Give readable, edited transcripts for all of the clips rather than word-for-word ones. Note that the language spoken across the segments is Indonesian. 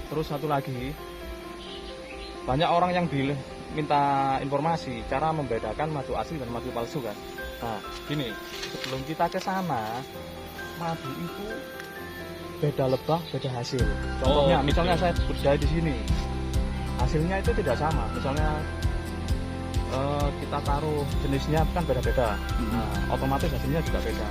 Terus satu lagi, banyak orang yang minta informasi cara membedakan madu asli dan madu palsu kan. Nah, gini, sebelum kita ke sana, madu itu beda lebah, beda hasil. Contohnya, misalnya saya budidaya di sini, hasilnya itu tidak sama. Misalnya kita taruh jenisnya kan beda-beda, nah, otomatis hasilnya juga beda.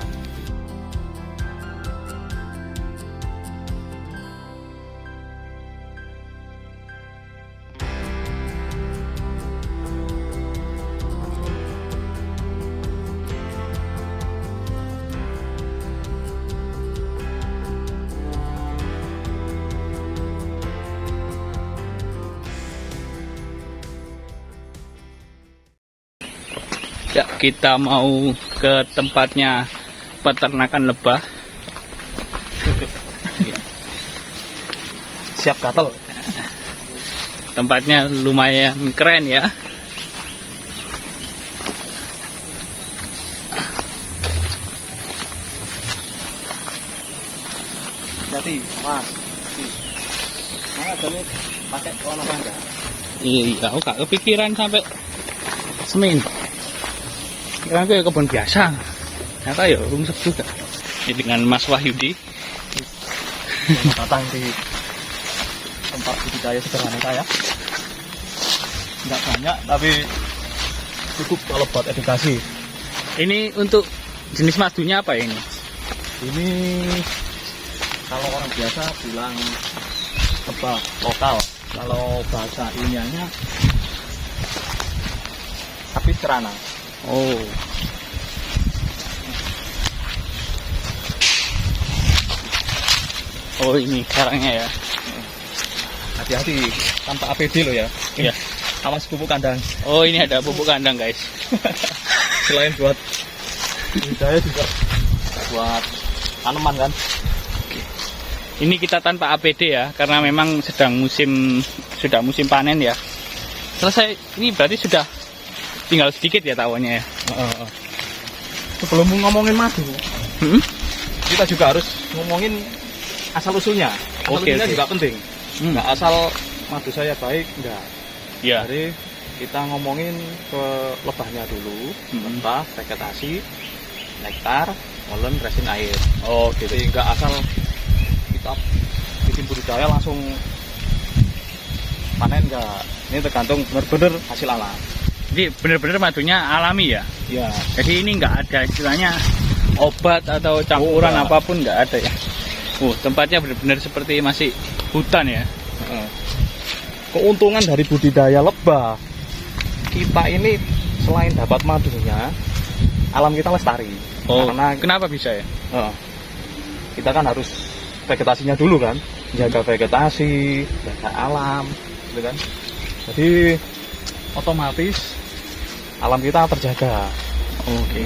Ya, kita mau ke tempatnya peternakan lebah. Siap gatel. Tempatnya lumayan keren ya. Jadi, Mas, mana jadi pakai celana panjang? Iya, aku gak kepikiran sampai semin. Kira kayak kebun biasa. Ternyata ya rungsep juga. Ini dengan Mas Wahyudi. Datang di tempat budidaya sederhana saya. Nggak banyak, tapi cukup kalau buat edukasi. Ini untuk jenis madunya apa ini? Ini kalau orang biasa bilang lebah lokal. Kalau bahasa ilmiahnya sapi cerana. Oh. Oh, ini sarangnya ya. Hati-hati tanpa APD loh ya. Iya. Awas pupuk kandang. Oh, ini ada pupuk kandang, guys. Selain buat budidaya juga buat tanaman kan. Ini kita tanpa APD ya, karena memang sudah musim panen ya. Selesai, ini berarti sudah tinggal sedikit ya tawonnya ya. Sebelum ngomongin madu, kita juga harus ngomongin asal usulnya. Asal usulnya juga penting. Nggak asal madu saya baik, enggak. Ya. Jadi kita ngomongin ke lebahnya dulu, lebah, vegetasi, nektar, molen, resin air. Oh, gitu. Jadi nggak asal kita bikin budidaya langsung panen, enggak. Ini tergantung benar-benar hasil alam. Jadi benar-benar madunya alami ya. Ya. Jadi ini nggak ada istilahnya obat atau campuran apapun, nggak ada ya. Tempatnya benar-benar seperti masih hutan ya. Keuntungan dari budidaya lebah, kita ini selain dapat madunya, alam kita lestari. Oh, karena kenapa bisa ya? Kita kan harus vegetasinya dulu kan, jaga vegetasi, jaga alam, gitu kan. Jadi otomatis alam kita terjaga. Oke.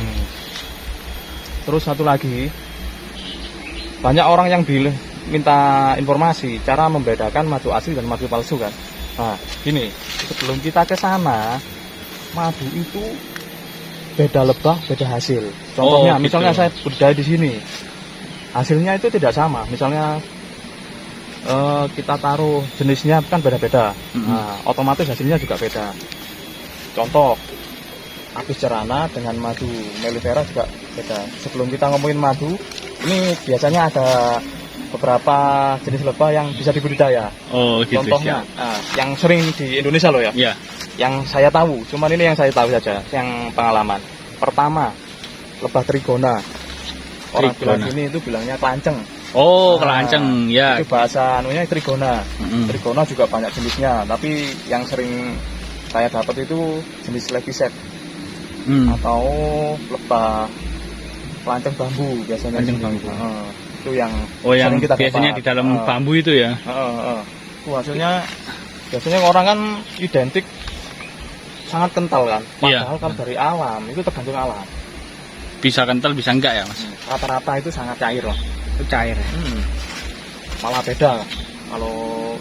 Terus satu lagi, banyak orang yang minta informasi cara membedakan madu asli dan madu palsu kan. Nah, gini, sebelum kita ke sana, madu itu beda lebah, beda hasil. Contohnya, gitu. misalnya saya budidaya di sini, hasilnya itu tidak sama. Misalnya kita taruh jenisnya kan beda-beda, nah, otomatis hasilnya juga beda. Contoh, apis cerana dengan madu mellifera juga beda. Sebelum kita ngomongin madu, ini biasanya ada beberapa jenis lebah yang bisa dibudidaya. Oh, gitu. Contohnya, yang sering di Indonesia loh ya. Ya. Yang saya tahu, cuman ini yang saya tahu saja, yang pengalaman. Pertama, lebah trigona. Orang bilang ini itu bilangnya kelanceng. Oh, kelanceng ya. Itu bahasa anunya trigona. Trigona juga banyak jenisnya, tapi yang sering saya dapat itu jenis leviset atau lebah kelanceng bambu biasanya. Kelanceng bambu. Itu yang yang kita biasanya dapat di dalam bambu itu ya. Hasilnya biasanya orang kan identik sangat kental kan, padahal kan dari alam itu tergantung alam. Bisa kental bisa enggak ya Mas? Rata-rata itu sangat cair loh. Itu cair. Malah beda kalau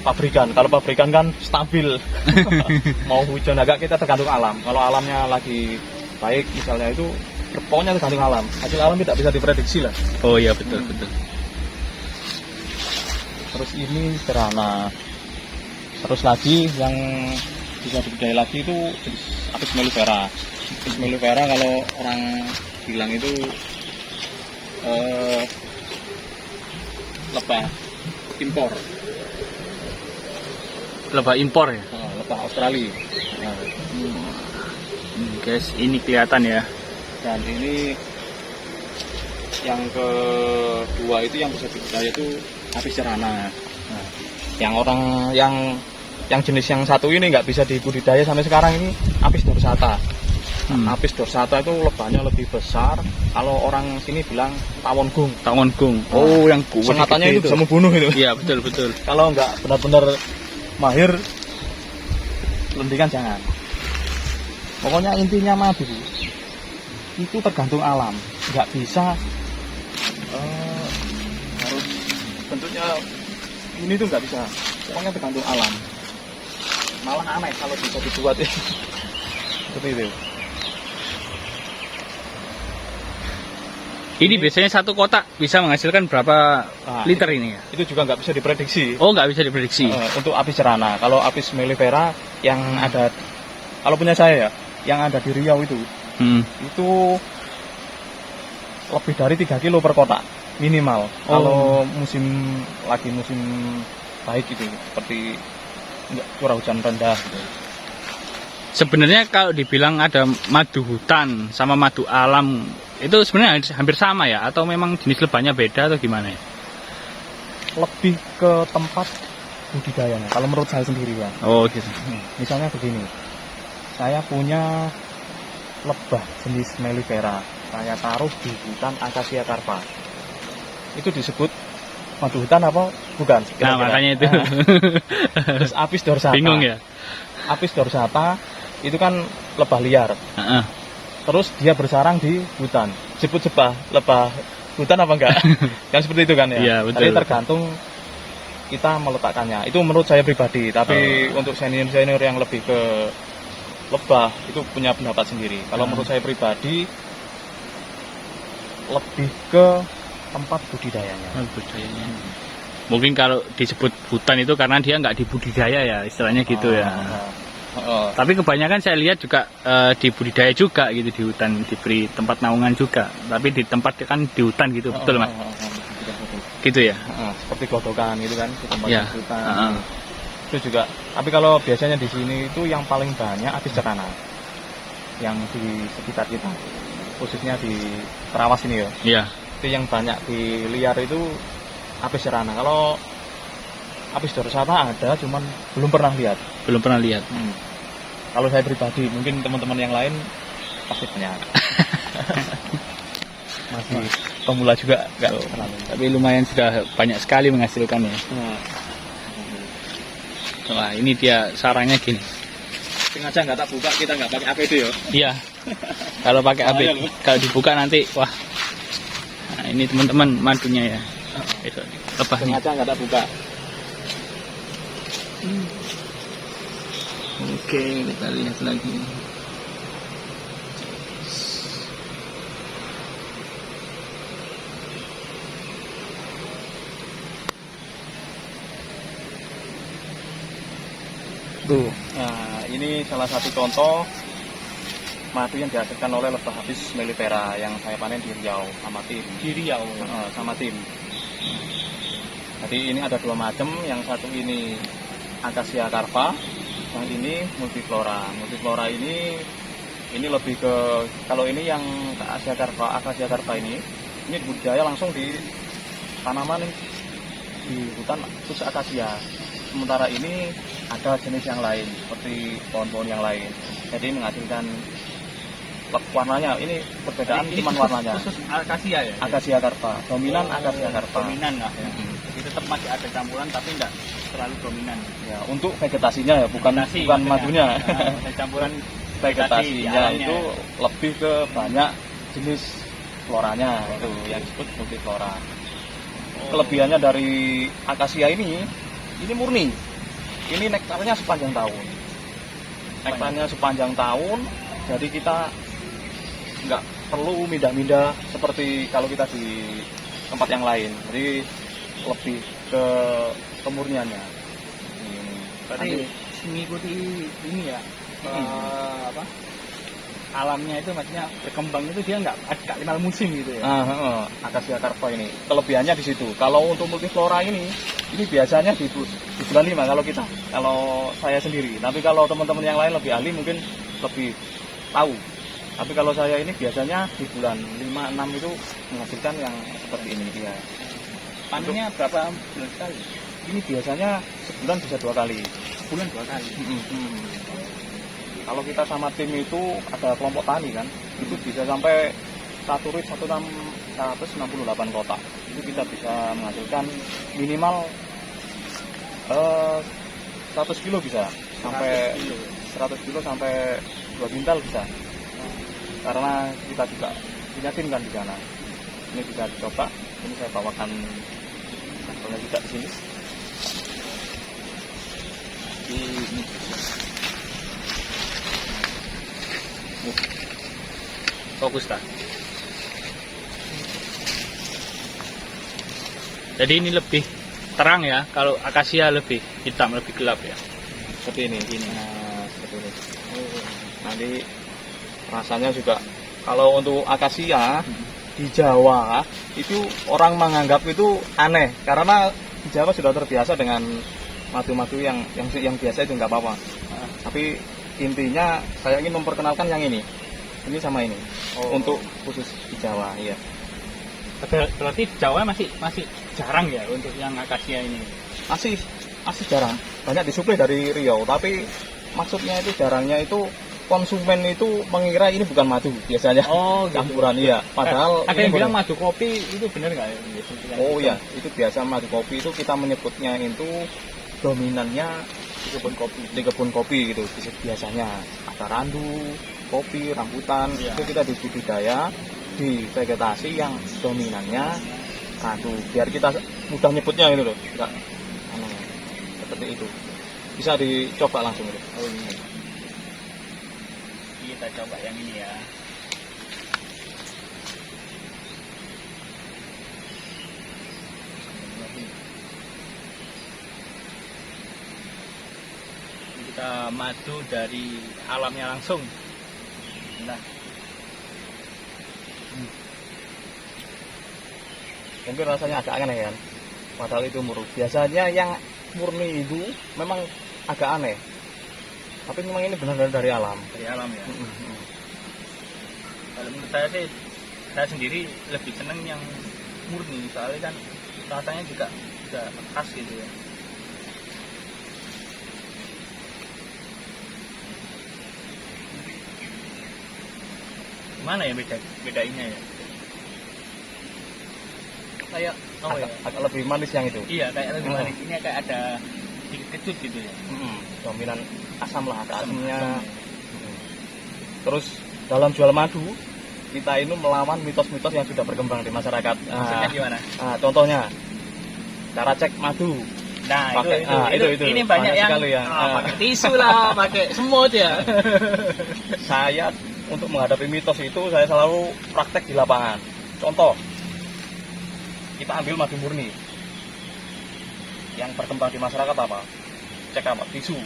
pabrikan. Kalau pabrikan kan stabil. Mau hujan agak kita tergantung alam. Kalau alamnya lagi baik misalnya itu pokoknya tergantung alam. Hasil alam tidak bisa diprediksi lah. Oh iya betul betul. terus ini serana. Terus lagi yang bisa dibudidaya lagi itu jenis Apis mellifera. Apis mellifera kalau orang bilang itu lebah impor, Lebah impor ya. lebah Australia. Nah, Guys, ini kelihatan ya. dan ini yang kedua itu yang bisa dibudidaya itu Apis cerana. Nah, yang orang yang jenis yang satu ini nggak bisa dibudidaya sampai sekarang ini Apis dorsata. Apis dorsata itu lebahnya lebih besar. Kalau orang sini bilang tawon gung. Tawon gung. Oh, yang Sengatannya itu bisa membunuh itu. Iya, betul betul. Kalau nggak benar-benar mahir, lendikan jangan. Pokoknya intinya madu itu tergantung alam, nggak bisa harus bentuknya ini tuh nggak bisa. Pokoknya tergantung alam. Malah aneh kalau bisa dibuat seperti itu. Ini biasanya satu kotak bisa menghasilkan berapa liter ini ya? Itu juga nggak bisa diprediksi. Oh, nggak bisa diprediksi. Untuk Apis cerana, kalau Apis mellifera yang ada, kalau punya saya ya, yang ada di Riau itu lebih dari 3 kilo per kotak minimal. Kalau musim baik itu, seperti curah hujan rendah. Gitu. Sebenarnya kalau dibilang ada madu hutan sama madu alam, itu sebenarnya hampir sama ya? Atau memang jenis lebahnya beda atau gimana ya? Lebih ke tempat budidayanya, kalau menurut saya sendiri ya. Oh gitu. Misalnya begini, saya punya lebah jenis mellifera, saya taruh di hutan Acacia carpa. Itu disebut madu hutan apa bukan? Nah, makanya itu. Terus Apis dorsata. Bingung ya? Apis dorsata itu kan lebah liar. Terus dia bersarang di hutan. Disebut lebah hutan apa enggak? Kan seperti itu kan ya. Iya, betul. Jadi tergantung kita meletakkannya. Itu menurut saya pribadi. Tapi untuk senior-senior yang lebih ke lebah itu punya pendapat sendiri. Kalau menurut saya pribadi lebih ke tempat budidayanya. Mungkin kalau disebut hutan itu karena dia nggak dibudidaya ya, istilahnya gitu ya. Tapi kebanyakan saya lihat juga dibudidaya juga gitu di hutan, diberi tempat naungan juga. Tapi di tempat kan di hutan gitu, betul Mas? Gitu ya. Seperti godokan gitu kan, di tempat Ya. hutan. Itu juga. Tapi kalau biasanya di sini itu yang paling banyak Apis cerana. Yang di sekitar kita, khususnya di Terawas ini ya. Iya. Itu yang banyak di liar itu Apis cerana. Kalau Apis dorsata ada, cuman belum pernah lihat. Belum pernah lihat. Kalau saya pribadi, mungkin teman-teman yang lain pasti punya. Masih pemula juga, nggak terlalu. Tapi lumayan sudah banyak sekali menghasilkan ya. Wah, ini dia sarangnya gini. Sengaja nggak tak buka, kita nggak pakai APD ya. Iya. Kalau pakai APD, kalau dibuka nanti, wah. Nah, ini teman-teman madunya ya. Itu lebahnya. Sengaja nggak tak buka. Oke, kita lihat lagi. Tuh. Nah, ini salah satu contoh madu yang dihasilkan oleh lebah Apis mellifera yang saya panen di Riau sama tim. Di Riau. Sama tim. Jadi ini ada 2 macam, yang satu ini Acacia carpa, yang ini multiflora. Multiflora ini lebih ke, kalau ini yang Acacia carpa ini budidaya langsung di tanaman di hutan khusus akasia. Sementara ini ada jenis yang lain seperti pohon-pohon yang lain. Jadi menghasilkan warnanya ini perbedaan cuma warnanya. Khusus akasia ya. Acacia carpa, dominan Acacia carpa. Dominan lah ya. Jadi tetap masih ada campuran tapi enggak terlalu dominan. Ya, untuk vegetasinya ya, bukan madunya. Ada campuran vegetasinya itu lebih ke banyak jenis floranya itu yang disebut multiflora. Kelebihannya dari akasia ini murni. Ini nektarnya sepanjang tahun. Nektarnya sepanjang tahun, jadi kita nggak perlu mindah-mindah seperti kalau kita di tempat yang lain. Jadi lebih ke kemurniannya. Berarti mengikuti ini ya, apa? Alamnya itu maksudnya berkembang itu dia nggak kenal musim gitu ya. Akasia carpa ini kelebihannya di situ. Kalau untuk multiflora ini biasanya di bulan 5 kalau saya sendiri. Tapi kalau teman-teman yang lain lebih ahli mungkin lebih tahu. Tapi kalau saya ini biasanya di bulan 5, 6 itu menghasilkan yang seperti ini dia. Panennya berapa bulan sekali? Ini biasanya sebulan bisa 2 kali. Sebulan 2 kali. Kalau kita sama tim itu ada kelompok tani kan, itu bisa sampai 168 kotak. Itu kita bisa menghasilkan minimal 100 kilo bisa, sampai 100 kilo sampai 2 kintal bisa. Karena kita juga punya tim kan di sana. Ini bisa dicoba. Ini saya bawakan sampelnya juga di sini. Ini fokus tak? Jadi ini lebih terang ya, kalau akasia lebih hitam, lebih gelap ya. Seperti ini. Nah, seperti ini. Nanti rasanya juga kalau untuk akasia di Jawa itu orang menganggap itu aneh karena di Jawa sudah terbiasa dengan madu-madu yang biasa itu nggak apa-apa. Tapi intinya saya ingin memperkenalkan yang ini sama ini untuk khusus di Jawa. Iya. Berarti di Jawa masih jarang ya untuk yang akasia ini. Masih jarang. Banyak disuplai dari Riau, tapi maksudnya itu jarangnya itu konsumen itu mengira ini bukan madu biasanya. Campuran iya. Padahal ada yang bilang madu kopi, itu benar nggak ya? Iya, itu biasa madu kopi itu kita menyebutnya itu dominannya di kebun kopi gitu. Biasanya ada randu, kopi, rambutan, itu kita di budidaya di vegetasi yang dominannya madu. Biar kita mudah nyebutnya gitu loh. Enggak seperti itu. Bisa dicoba langsung gitu. Kita coba yang ini ya. Kita madu dari alamnya langsung. Nah, mungkin rasanya agak aneh kan, padahal itu murni. Biasanya yang murni itu memang agak aneh, tapi memang ini benar-benar dari alam. Dari alam ya. Kalau menurut saya sih, saya sendiri lebih seneng yang murni, soalnya kan rasanya juga khas gitu ya. Gimana ya bedainnya ya? Kayak agak lebih manis yang itu. Iya, kayak lebih manis. Ini kayak ada sedikit kecut gitu ya. Dominan asam lah, ada asamnya. Terus dalam jual madu kita ini melawan mitos-mitos yang sudah berkembang di masyarakat. Maksudnya gimana? Contohnya cara cek madu. Nah, itu. Ini banyak yang pakai tisu lah, pakai semut ya. Saya untuk menghadapi mitos itu saya selalu praktek di lapangan. Contoh, kita ambil madu murni. Yang berkembang di masyarakat apa? Cek apa? Tisu.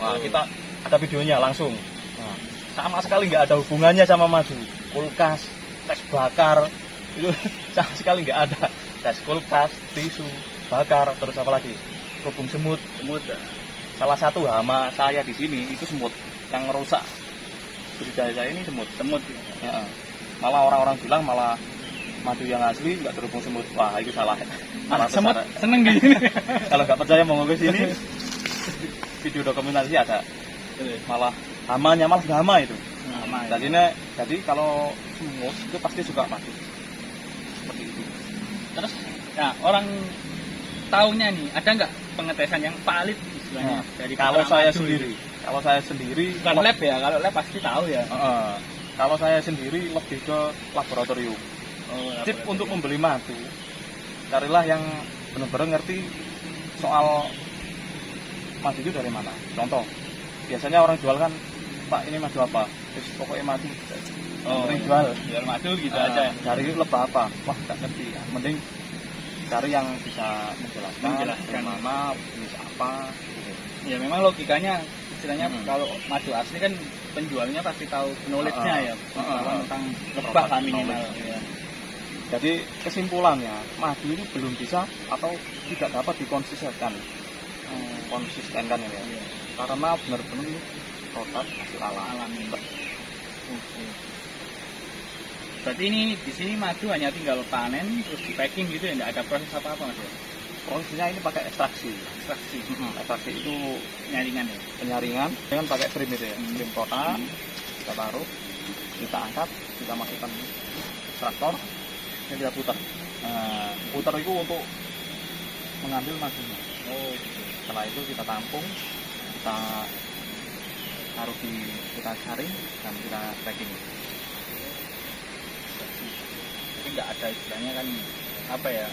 Nah, kita ada videonya langsung. Nah, sama sekali nggak ada hubungannya sama madu. Kulkas, tes bakar, itu sama sekali nggak ada. Tes kulkas, tisu, bakar, terus apa lagi? Kerubung semut. Salah satu hama saya di sini itu semut yang merusak budidaya saya ini semut. Ya. Malah orang-orang bilang malah madu yang asli nggak terhubung semut. Wah, itu salah. Semut seneng gini. Kalau nggak percaya mau ke sini, video dokumentasi ada. Malah hama itu. Jadi kalau semut itu pasti suka madu. Seperti itu. Terus, nah orang taunya nih, ada nggak pengetesan yang valid istilahnya dari kalau saya sendiri? Kalau saya sendiri, bukan lab ya. Kalau lab pasti tahu ya. Kalau saya sendiri lebih ke laboratorium. Tip untuk membeli madu, carilah yang benar-benar ngerti soal madu itu dari mana. Contoh, biasanya orang jual kan, Pak ini madu apa? Terus pokoknya madu. Mending jual madu gitu aja. Cari lebah apa? Wah, nggak ngerti. Mending cari yang bisa menjelaskan bagaimana jenis apa gitu. Ya memang logikanya istilahnya kalau madu asli kan penjualnya pasti tahu knowledge-nya ya tentang lebah lah minimal ya. Jadi kesimpulannya madu ini belum bisa atau tidak dapat dikonsistenkan konsisten ini ya. Karena benar-benar ini produk hasil alami. Berarti ini di sini madu hanya tinggal panen terus di packing gitu ya, nggak ada proses apa-apa mas ya? Prosesnya ini pakai ekstraksi. Ekstraksi itu Penyaringan ya? penyaringan dengan pakai trim itu ya. Trim kotak, kita taruh, kita angkat, kita masukkan traktor, dan kita putar. Nah, putar itu untuk mengambil madunya. Oh gitu. Setelah itu kita tampung, kita taruh kita saring dan kita packing. Jadi nggak ada istilahnya kan apa ya,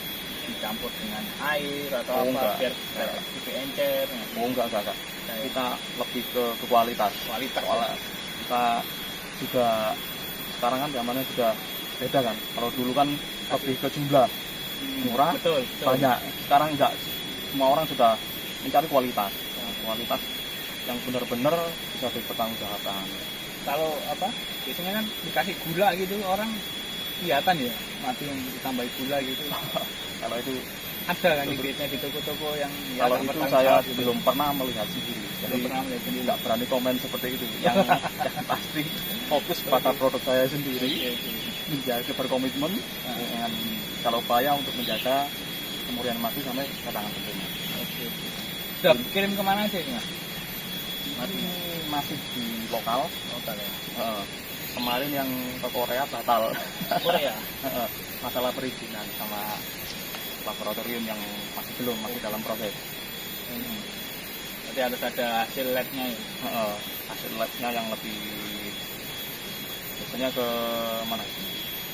dicampur dengan air atau apa Enggak. biar lebih encer. Enggak. Kita lebih ke kualitas. Kita juga sekarang kan zamannya sudah beda kan. Kalau dulu kan lebih ke jumlah, murah, betul. banyak. Sekarang enggak, semua orang sudah mencari kualitas. Kualitas yang benar-benar bisa dipertanggungjawabkan. Kalau apa biasanya kan dikasih gula gitu orang kelihatan ya madu yang ditambahi gula gitu. Kalau itu Ada kan ingredientnya di toko-toko yang kalau yang itu bertanggung saya jawab gitu. belum pernah melihat sendiri. Jadi Belum pernah melihat sendiri. nggak berani komen seperti itu. Yang pasti fokus pada produk saya sendiri, menjaga berkomitmen dengan kalau upaya untuk menjaga kemurnian madu sampai ke tangan konsumen. Sudah kirim kemana aja ini mas? Madu ini masih di lokal. Ya. Kemarin yang ke Korea batal. Korea. Masalah perizinan sama laboratorium yang masih dalam proses. Berarti harus ada hasil labnya ya. Hasil labnya yang lebih biasanya ke mana?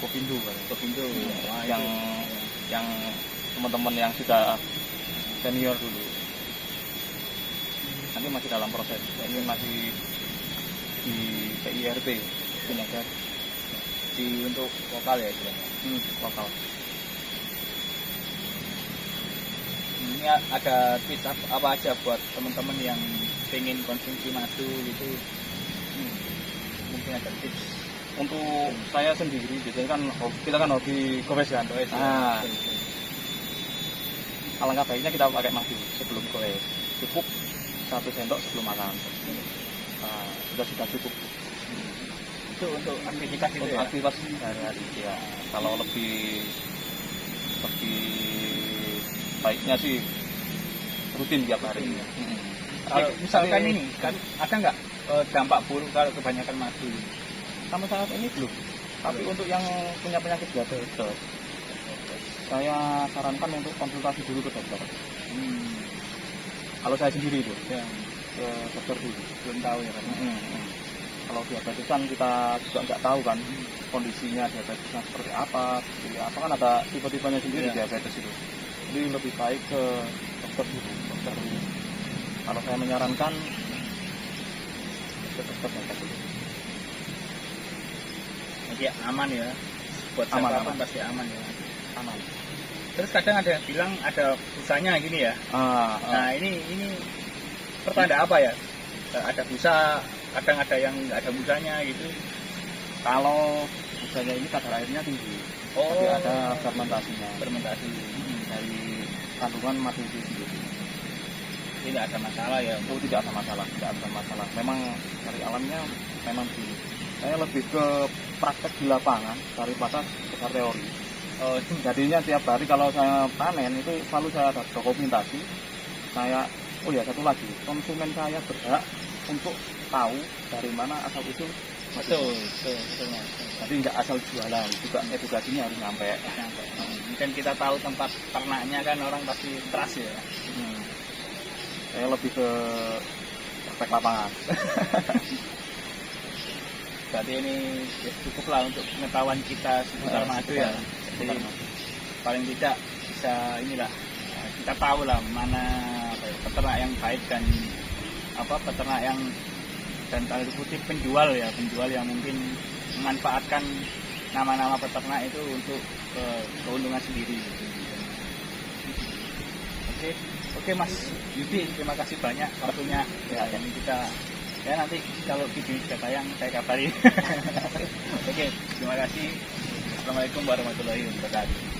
Kopindo kan. Kopindo. Wah, yang teman-teman yang sudah senior dulu. Nanti masih dalam proses. Ini masih di PIRT, Penyegar. untuk lokal ya istilahnya. Lokal. Ini ada tips apa aja buat teman-teman yang pengen konsumsi madu gitu? Mungkin ada tips Untuk saya sendiri, biasanya kan kita kan hobi goes kan. Nah, alangkah baiknya kita pakai madu sebelum goes. Cukup 1 sendok sebelum makan. Sudah cukup. Itu untuk aktivitas itu Untuk ya? aktivitas sehari-hari ya. Kalau lebih baiknya sih rutin tiap hari. Kalau misalkan ini kan ada nggak dampak buruk kalau kebanyakan madu? Sampai saat ini belum. Tapi untuk yang punya penyakit diabetes, saya sarankan untuk konsultasi dulu ke dokter. Kalau saya sendiri itu, Ya, ke dokter dulu. belum tahu ya kan? Kalau diabetesan kita juga nggak tahu kan kondisinya diabetesnya seperti apa kan ada tipe-tipenya sendiri diabetes itu. Jadi lebih baik ke dokter dulu. Kalau saya menyarankan ke dokter dulu. Jadi aman ya, buat siapapun pasti aman ya. Aman. Terus kadang ada yang bilang ada busanya gini ya. Nah ini pertanda apa ya? Ada busa, kadang ada yang nggak ada busanya gitu. Kalau busanya ini kadar airnya tinggi, tapi ada fermentasinya. Fermentasi Dari kandungan madu itu sendiri. tidak ada masalah ya. Oh, tidak ada masalah. Memang dari alamnya memang begini. Saya lebih ke praktek di lapangan daripada sekedar teori. Jadinya tiap hari kalau saya panen itu selalu saya ada dokumentasi. Satu lagi, konsumen saya berhak untuk tahu dari mana asal usul. Betul. Jadi nggak asal jualan, juga edukasinya harus nyampe. Mungkin kita tahu tempat ternaknya kan orang pasti trust ya. Saya lebih ke praktek lapangan. Berarti ini ya, cukup lah untuk pengetahuan kita seputar madu ya. Jadi paling tidak bisa kita tahu lah mana peternak yang baik dan peternak yang dan tanda kutip penjual yang mungkin memanfaatkan nama-nama peternak itu untuk keuntungan sendiri. Oke Mas Yudi, terima kasih banyak waktunya. Ya, ini kita ya nanti kalau video sudah tayang saya kabari. Oke, terima kasih. Assalamualaikum warahmatullahi wabarakatuh.